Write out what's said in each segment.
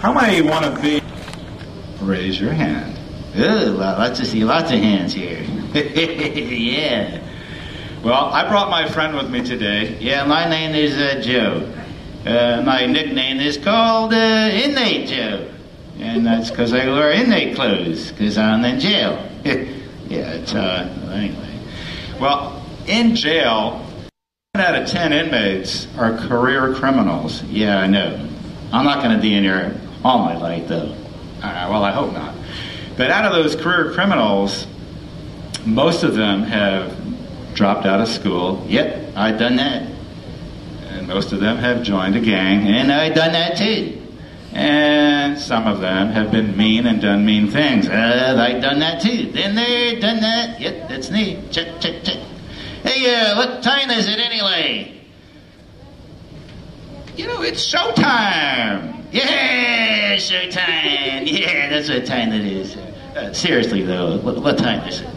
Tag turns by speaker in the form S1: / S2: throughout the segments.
S1: How many want to be? Raise your hand.
S2: Ooh, well, let's just see lots of hands here. Yeah.
S1: Well, I brought my friend with me today.
S2: Yeah, my name is Joe. My nickname is called Inmate Joe. And that's because I wear inmate clothes, because I'm in jail. Yeah, it's, anyway.
S1: Well, in jail, 9 out of 10 inmates are career criminals.
S2: Yeah, I know. I'm not going to be in here all my life, though.
S1: Well, I hope not. But out of those career criminals, most of them have dropped out of school.
S2: Yep, I've done that.
S1: And most of them have joined a gang.
S2: And I've done that, too.
S1: And some of them have been mean and done mean things.
S2: I've done that, too. Been there, done that. Yep, that's me. Check, check, check. Hey, what time is it anyway?
S1: You know, it's showtime.
S2: Yeah, showtime. Yeah, that's what time it is. Seriously, though, what time is it?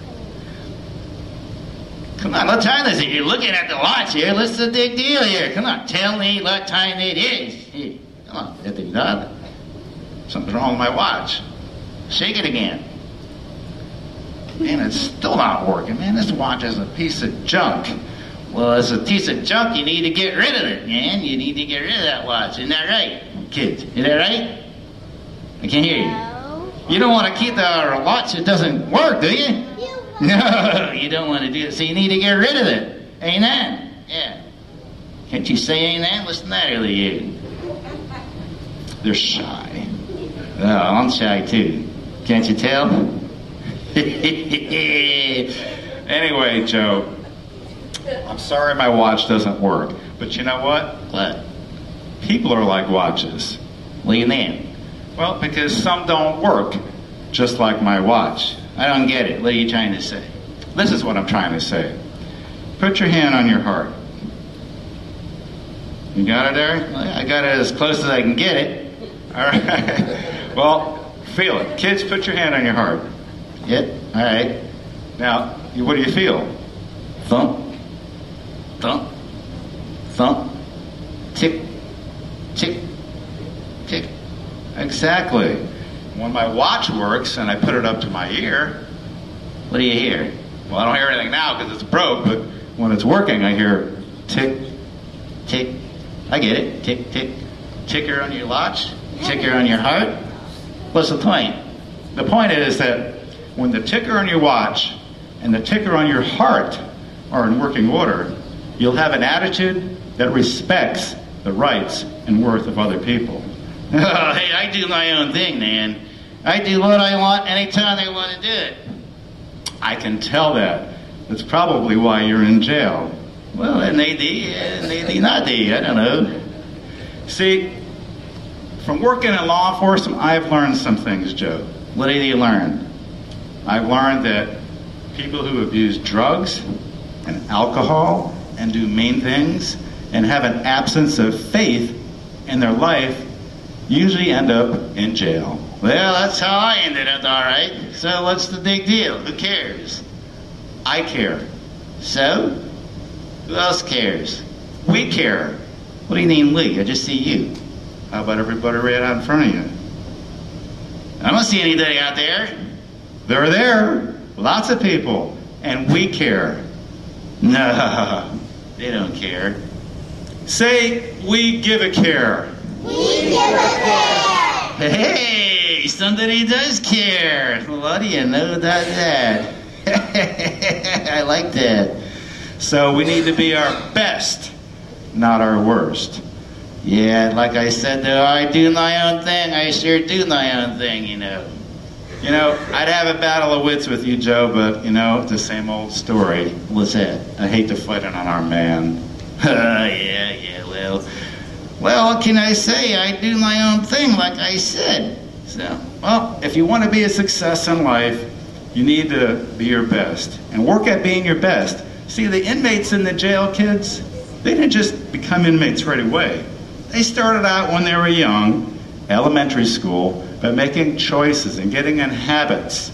S2: Come on, what time is it? You're looking at the watch here. What's the big deal here? Come on, tell me what time it is. Hey, come on, get the dog.
S1: Something's wrong with my watch.
S2: Shake it again.
S1: Man, it's still not working. Man, this watch is a piece of junk.
S2: Well, it's a piece of junk. You need to get rid of it, man. You need to get rid of that watch. Isn't that right, kids? Is that right? I can't hear you. You don't want to keep the watch that doesn't work, do you? No, you don't want to do it. So you need to get rid of it. Amen. Yeah. Can't you say amen? What's the matter with you?
S1: They're shy.
S2: Oh, I'm shy too. Can't you tell?
S1: Anyway, Joe, I'm sorry my watch doesn't work. But you know what?
S2: What?
S1: People are like watches.
S2: What do you mean?
S1: Well, because some don't work, just like my watch.
S2: I don't get it. What are you trying to say?
S1: This is what I'm trying to say. Put your hand on your heart. You got it there?
S2: I got it as close as I can get it.
S1: All right. Well, feel it. Kids, put your hand on your heart.
S2: Yep. All right.
S1: Now, what do you feel?
S2: Thump. Thump. Thump. Tick. Tick. Tick.
S1: Exactly. When my watch works and I put it up to my ear,
S2: what do you hear?
S1: Well, I don't hear anything now because it's broke, but when it's working, I hear tick,
S2: tick. I get it. Tick, tick. Ticker on your watch? Ticker on your heart? What's the point?
S1: The point is that when the ticker on your watch and the ticker on your heart are in working order, you'll have an attitude that respects the rights and worth of other people.
S2: Oh, hey, I do my own thing, man. I do what I want anytime I want to do it.
S1: I can tell that. That's probably why you're in jail.
S2: Well, it may be, not be. I don't know.
S1: See, from working in law enforcement, I've learned some things, Joe.
S2: What have you learned?
S1: I've learned that people who abuse drugs and alcohol and do mean things and have an absence of faith in their life usually end up in jail.
S2: Well, that's how I ended up, all right. So what's the big deal? Who cares?
S1: I care.
S2: So? Who else cares?
S1: We care.
S2: What do you mean we? I just see you.
S1: How about everybody right out in front of you?
S2: I don't see anybody out there.
S1: They're there. Lots of people. And we care.
S2: No, they don't care.
S1: Say, we give a care.
S3: We give a care.
S2: Hey, somebody does care. What do you know about that? I like that.
S1: So we need to be our best, not our worst.
S2: Yeah, like I said, though, I do my own thing. I sure do my own thing, you know.
S1: You know, I'd have a battle of wits with you, Joe, but, you know, it's the same old story.
S2: What's that?
S1: I hate to fight it on our man.
S2: Yeah, well, what can I say? I do my own thing, like I said. So,
S1: well, if you want to be a success in life, you need to be your best. And work at being your best. See, the inmates in the jail, kids, they didn't just become inmates right away. They started out when they were young, elementary school, by making choices and getting in habits.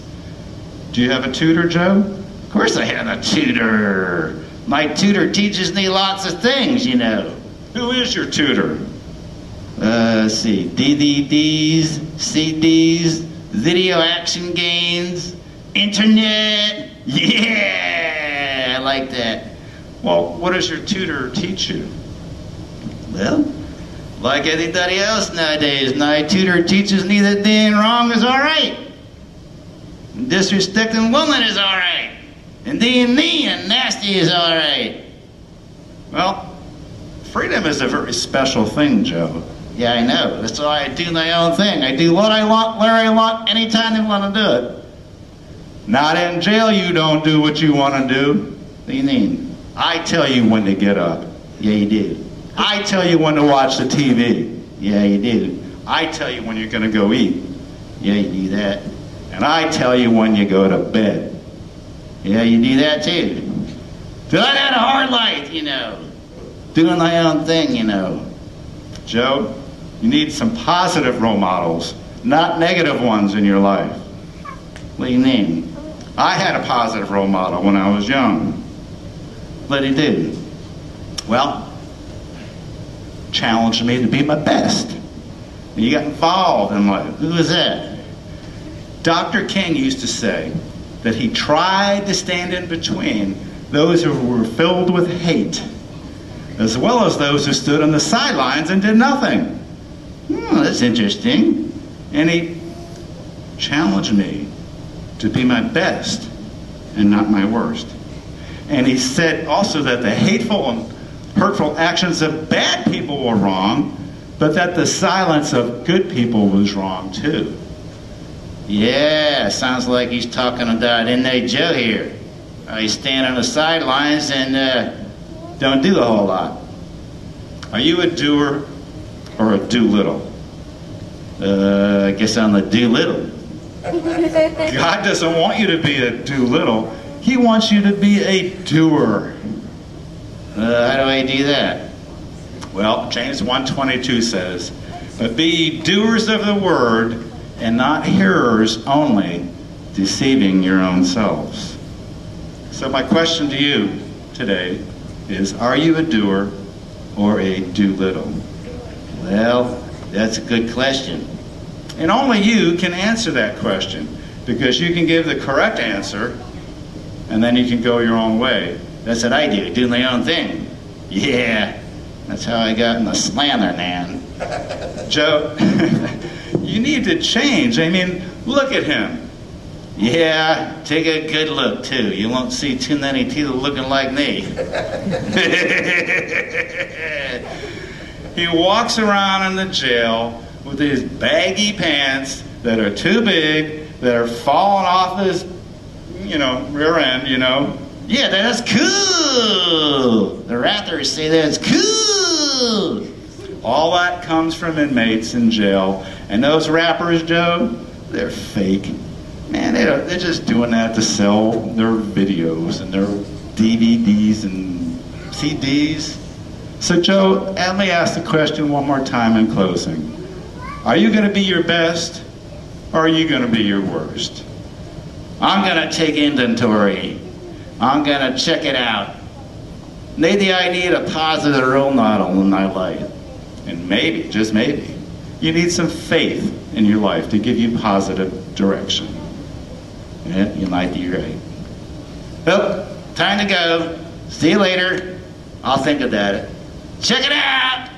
S1: Do you have a tutor, Joe?
S2: Of course I have a tutor. My tutor teaches me lots of things, you know.
S1: Who is your tutor?
S2: Let's see, DVDs, CDs, video action games, internet. Yeah, I like that.
S1: Well, what does your tutor teach you?
S2: Well, like anybody else nowadays, my tutor teaches me that being wrong is all right. And disrespecting women is all right. And being mean and nasty is all right.
S1: Well, freedom is a very special thing, Joe.
S2: Yeah, I know. That's why I do my own thing. I do what I want, where I want, anytime I want to do it.
S1: Not in jail, you don't do what you want to do.
S2: What do you mean?
S1: I tell you when to get up.
S2: Yeah, you do.
S1: I tell you when to watch the TV.
S2: Yeah, you do.
S1: I tell you when you're going to go eat.
S2: Yeah, you do that.
S1: And I tell you when you go to bed.
S2: Yeah, you do that too. But I had a hard life, you know. Doing my own thing, you know.
S1: Joe, you need some positive role models, not negative ones in your life.
S2: What do you mean?
S1: I had a positive role model when I was young.
S2: What did he do?
S1: Well, challenged me to be my best. You got involved in life.
S2: Who was that?
S1: Dr. King used to say that he tried to stand in between those who were filled with hate, as well as those who stood on the sidelines and did nothing.
S2: Oh, that's interesting.
S1: And he challenged me to be my best and not my worst. And he said also that the hateful and hurtful actions of bad people were wrong, but that the silence of good people was wrong too.
S2: Yeah, sounds like he's talking about Inmate Joe here. He's standing on the sidelines and don't do a whole lot.
S1: Are you a doer or a do-little?
S2: I guess I'm a do-little.
S1: God doesn't want you to be a do-little. He wants you to be a doer.
S2: How do I do that?
S1: Well, James 1:22 says, "But be ye doers of the word, and not hearers only, deceiving your own selves." So my question to you today is, are you a doer or a do-little?
S2: Well, that's a good question.
S1: And only you can answer that question, because you can give the correct answer, and then you can go your own way.
S2: That's what I do my own thing. Yeah, that's how I got in the slammer, man.
S1: Joe, you need to change. I mean, look at him.
S2: Yeah, take a good look, too. You won't see too many people looking like me.
S1: He walks around in the jail with his baggy pants that are too big, that are falling off his, rear end,
S2: Yeah, that's cool. The rappers say that's cool.
S1: All that comes from inmates in jail. And those rappers, Joe, they're fake. Man, they're just doing that to sell their videos and their DVDs and CDs. So, Joe, let me ask the question one more time in closing. Are you going to be your best, or are you going to be your worst?
S2: I'm going to take inventory. I'm going to check it out. Maybe I need a positive role model in my life.
S1: And maybe, just maybe, you need some faith in your life to give you positive direction.
S2: Yeah, you might be right. Well, time to go. See you later. I'll think about it. Check it out!